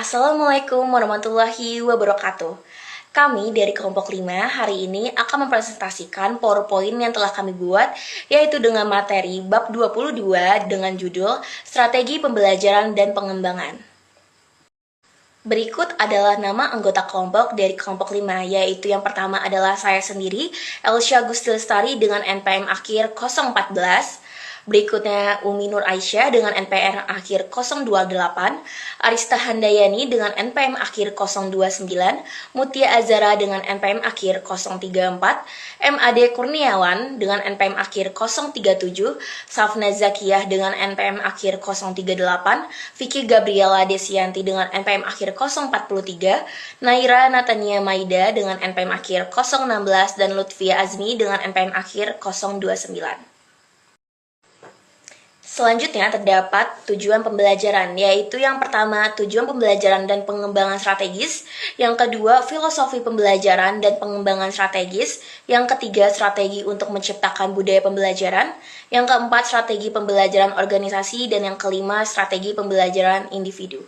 Assalamualaikum warahmatullahi wabarakatuh. Kami dari kelompok 5 hari ini akan mempresentasikan PowerPoint yang telah kami buat, yaitu dengan materi bab 22 dengan judul Strategi Pembelajaran dan Pengembangan. Berikut adalah nama anggota kelompok dari kelompok 5, yaitu yang pertama adalah saya sendiri, Elsya Gusti Lestari dengan NPM akhir 014. Berikutnya Umi Nur Aisyah dengan NPM akhir 028, Arista Handayani dengan NPM akhir 029, Mutia Azara dengan NPM akhir 034, MAD Kurniawan dengan NPM akhir 037, Safna Zakiyah dengan NPM akhir 038, Vicky Gabriela Desianti dengan NPM akhir 043, Naira Natania Maida dengan NPM akhir 016, dan Lutfia Azmi dengan NPM akhir 029. Selanjutnya terdapat tujuan pembelajaran, yaitu yang pertama tujuan pembelajaran dan pengembangan strategis, yang kedua filosofi pembelajaran dan pengembangan strategis, yang ketiga strategi untuk menciptakan budaya pembelajaran, yang keempat strategi pembelajaran organisasi, dan yang kelima strategi pembelajaran individu.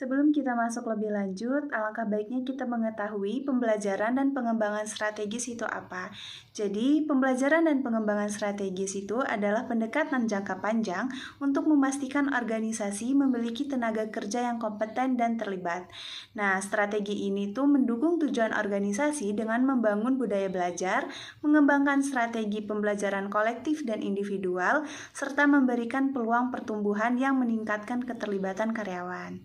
Sebelum kita masuk lebih lanjut, alangkah baiknya kita mengetahui pembelajaran dan pengembangan strategis itu apa. Jadi, pembelajaran dan pengembangan strategis itu adalah pendekatan jangka panjang untuk memastikan organisasi memiliki tenaga kerja yang kompeten dan terlibat. Nah, strategi ini tuh mendukung tujuan organisasi dengan membangun budaya belajar, mengembangkan strategi pembelajaran kolektif dan individual, serta memberikan peluang pertumbuhan yang meningkatkan keterlibatan karyawan.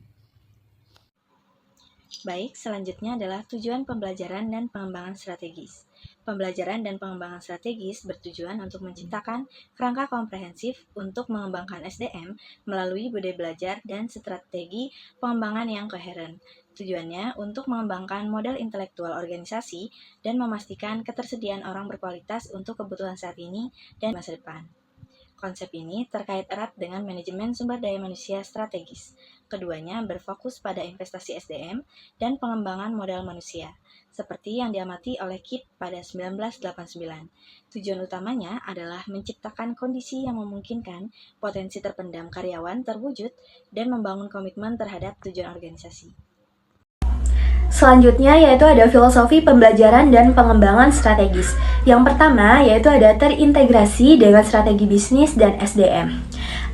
Baik, selanjutnya adalah tujuan pembelajaran dan pengembangan strategis. Pembelajaran dan pengembangan strategis bertujuan untuk menciptakan kerangka komprehensif untuk mengembangkan SDM melalui budaya belajar dan strategi pengembangan yang koheren. Tujuannya untuk mengembangkan modal intelektual organisasi dan memastikan ketersediaan orang berkualitas untuk kebutuhan saat ini dan masa depan. Konsep ini terkait erat dengan manajemen sumber daya manusia strategis. Keduanya berfokus pada investasi SDM dan pengembangan modal manusia, seperti yang diamati oleh KIP pada 1989. Tujuan utamanya adalah menciptakan kondisi yang memungkinkan potensi terpendam karyawan terwujud dan membangun komitmen terhadap tujuan organisasi. Selanjutnya yaitu ada filosofi pembelajaran dan pengembangan strategis. Yang pertama yaitu ada terintegrasi dengan strategi bisnis dan SDM.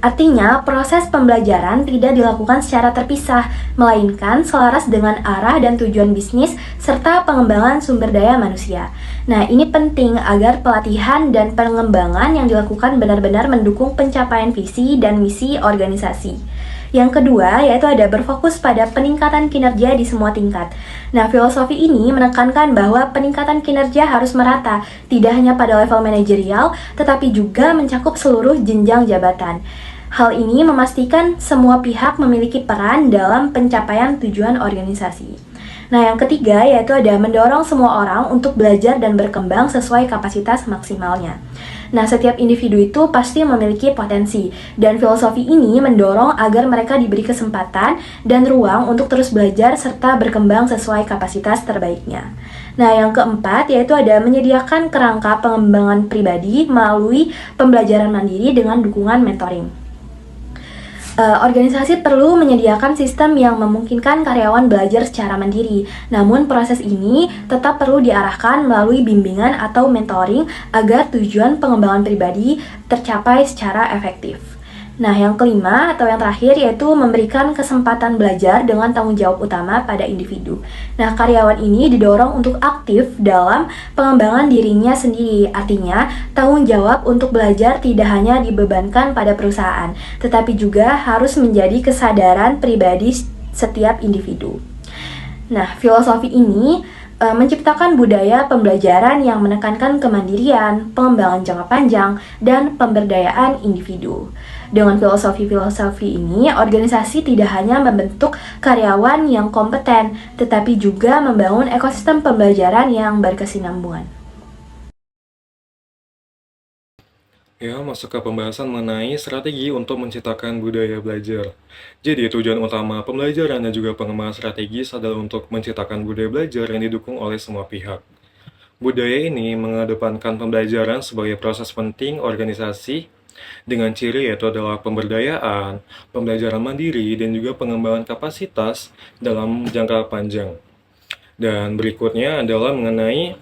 Artinya, proses pembelajaran tidak dilakukan secara terpisah, melainkan selaras dengan arah dan tujuan bisnis serta pengembangan sumber daya manusia. Nah, ini penting agar pelatihan dan pengembangan yang dilakukan benar-benar mendukung pencapaian visi dan misi organisasi. Yang kedua, yaitu ada berfokus pada peningkatan kinerja di semua tingkat. Nah, filosofi ini menekankan bahwa peningkatan kinerja harus merata, tidak hanya pada level manajerial, tetapi juga mencakup seluruh jenjang jabatan. Hal ini memastikan semua pihak memiliki peran dalam pencapaian tujuan organisasi. Nah, yang ketiga yaitu ada mendorong semua orang untuk belajar dan berkembang sesuai kapasitas maksimalnya. Nah, setiap individu itu pasti memiliki potensi, dan filosofi ini mendorong agar mereka diberi kesempatan dan ruang untuk terus belajar serta berkembang sesuai kapasitas terbaiknya. Nah, yang keempat yaitu ada menyediakan kerangka pengembangan pribadi melalui pembelajaran mandiri dengan dukungan mentoring. Organisasi perlu menyediakan sistem yang memungkinkan karyawan belajar secara mandiri. Namun proses ini tetap perlu diarahkan melalui bimbingan atau mentoring agar tujuan pengembangan pribadi tercapai secara efektif. Nah, yang kelima atau yang terakhir yaitu memberikan kesempatan belajar dengan tanggung jawab utama pada individu. Nah, karyawan ini didorong untuk aktif dalam pengembangan dirinya sendiri. Artinya, tanggung jawab untuk belajar tidak hanya dibebankan pada perusahaan, tetapi juga harus menjadi kesadaran pribadi setiap individu. Nah, filosofi ini menciptakan budaya pembelajaran yang menekankan kemandirian, pengembangan jangka panjang, dan pemberdayaan individu. Dengan filosofi-filosofi ini, organisasi tidak hanya membentuk karyawan yang kompeten, tetapi juga membangun ekosistem pembelajaran yang berkesinambungan. Ya, masuk ke pembahasan mengenai strategi untuk menciptakan budaya belajar. Jadi, tujuan utama pembelajaran dan juga pengembangan strategis adalah untuk menciptakan budaya belajar yang didukung oleh semua pihak. Budaya ini mengedepankan pembelajaran sebagai proses penting organisasi dengan ciri yaitu adalah pemberdayaan, pembelajaran mandiri, dan juga pengembangan kapasitas dalam jangka panjang. Dan berikutnya adalah mengenai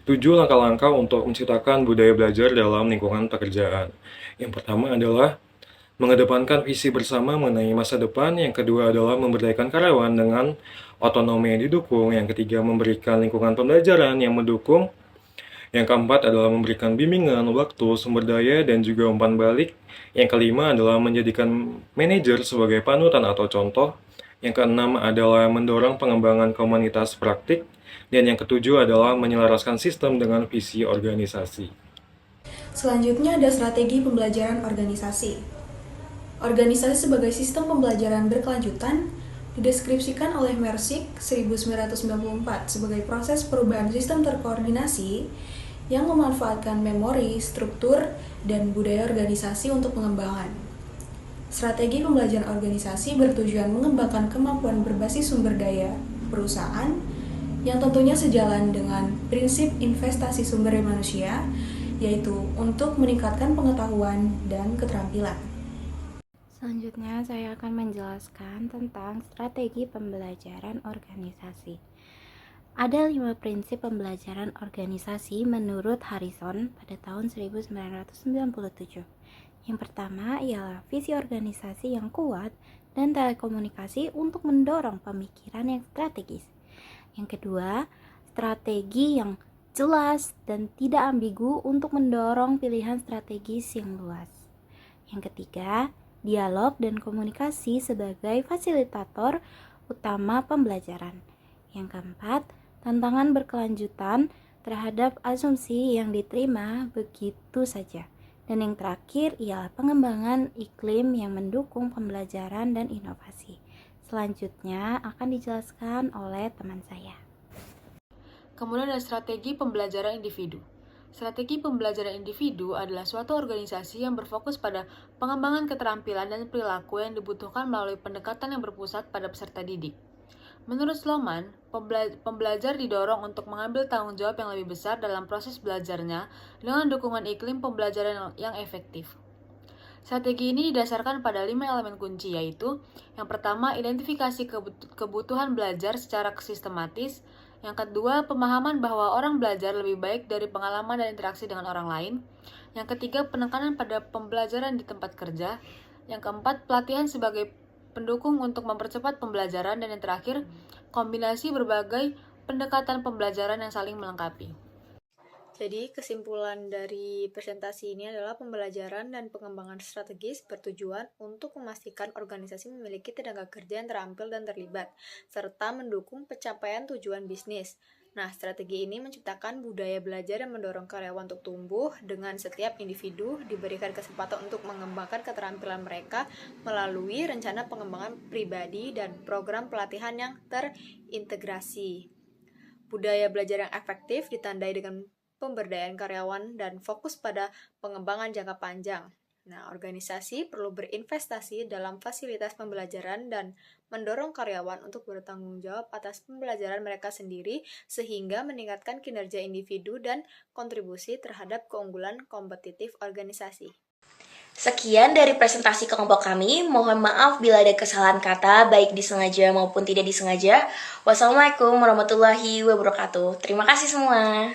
7 langkah-langkah untuk menciptakan budaya belajar dalam lingkungan pekerjaan. Yang pertama adalah mengedepankan visi bersama mengenai masa depan. Yang kedua adalah memberdayakan karyawan dengan otonomi yang didukung. Yang ketiga, memberikan lingkungan pembelajaran yang mendukung. Yang keempat adalah memberikan bimbingan, waktu, sumber daya, dan juga umpan balik. Yang kelima adalah menjadikan manajer sebagai panutan atau contoh. Yang keenam adalah mendorong pengembangan komunitas praktik. Dan yang ketujuh adalah menyelaraskan sistem dengan visi organisasi. Selanjutnya ada strategi pembelajaran organisasi. Organisasi sebagai sistem pembelajaran berkelanjutan dideskripsikan oleh Mersic 1994 sebagai proses perubahan sistem terkoordinasi yang memanfaatkan memori, struktur, dan budaya organisasi untuk pengembangan. Strategi pembelajaran organisasi bertujuan mengembangkan kemampuan berbasis sumber daya perusahaan yang tentunya sejalan dengan prinsip investasi sumber daya manusia, yaitu untuk meningkatkan pengetahuan dan keterampilan. Selanjutnya, saya akan menjelaskan tentang strategi pembelajaran organisasi. Ada 5 prinsip pembelajaran organisasi menurut Harrison pada tahun 1997. Yang pertama ialah visi organisasi yang kuat dan telekomunikasi untuk mendorong pemikiran yang strategis. Yang kedua, strategi yang jelas dan tidak ambigu untuk mendorong pilihan strategis yang luas. Yang ketiga, dialog dan komunikasi sebagai fasilitator utama pembelajaran. Yang keempat, tantangan berkelanjutan terhadap asumsi yang diterima begitu saja. Dan yang terakhir ialah pengembangan iklim yang mendukung pembelajaran dan inovasi. Selanjutnya akan dijelaskan oleh teman saya. Kemudian ada strategi pembelajaran individu. Strategi pembelajaran individu adalah suatu organisasi yang berfokus pada pengembangan keterampilan dan perilaku yang dibutuhkan melalui pendekatan yang berpusat pada peserta didik. Menurut Sloman, pembelajar didorong untuk mengambil tanggung jawab yang lebih besar dalam proses belajarnya dengan dukungan iklim pembelajaran yang efektif. Strategi ini didasarkan pada 5 elemen kunci, yaitu yang pertama, identifikasi kebutuhan belajar secara sistematis. Yang kedua, pemahaman bahwa orang belajar lebih baik dari pengalaman dan interaksi dengan orang lain. Yang ketiga, penekanan pada pembelajaran di tempat kerja. Yang keempat, pelatihan sebagai pendukung untuk mempercepat pembelajaran. Dan yang terakhir, kombinasi berbagai pendekatan pembelajaran yang saling melengkapi. Jadi, kesimpulan dari presentasi ini adalah pembelajaran dan pengembangan strategis bertujuan untuk memastikan organisasi memiliki tenaga kerja yang terampil dan terlibat, serta mendukung pencapaian tujuan bisnis. Nah, strategi ini menciptakan budaya belajar yang mendorong karyawan untuk tumbuh dengan setiap individu diberikan kesempatan untuk mengembangkan keterampilan mereka melalui rencana pengembangan pribadi dan program pelatihan yang terintegrasi. Budaya belajar yang efektif ditandai dengan pemberdayaan karyawan dan fokus pada pengembangan jangka panjang. Nah, organisasi perlu berinvestasi dalam fasilitas pembelajaran dan mendorong karyawan untuk bertanggung jawab atas pembelajaran mereka sendiri sehingga meningkatkan kinerja individu dan kontribusi terhadap keunggulan kompetitif organisasi. Sekian dari presentasi kelompok kami. Mohon maaf bila ada kesalahan kata, baik disengaja maupun tidak disengaja. Wassalamualaikum warahmatullahi wabarakatuh. Terima kasih semua.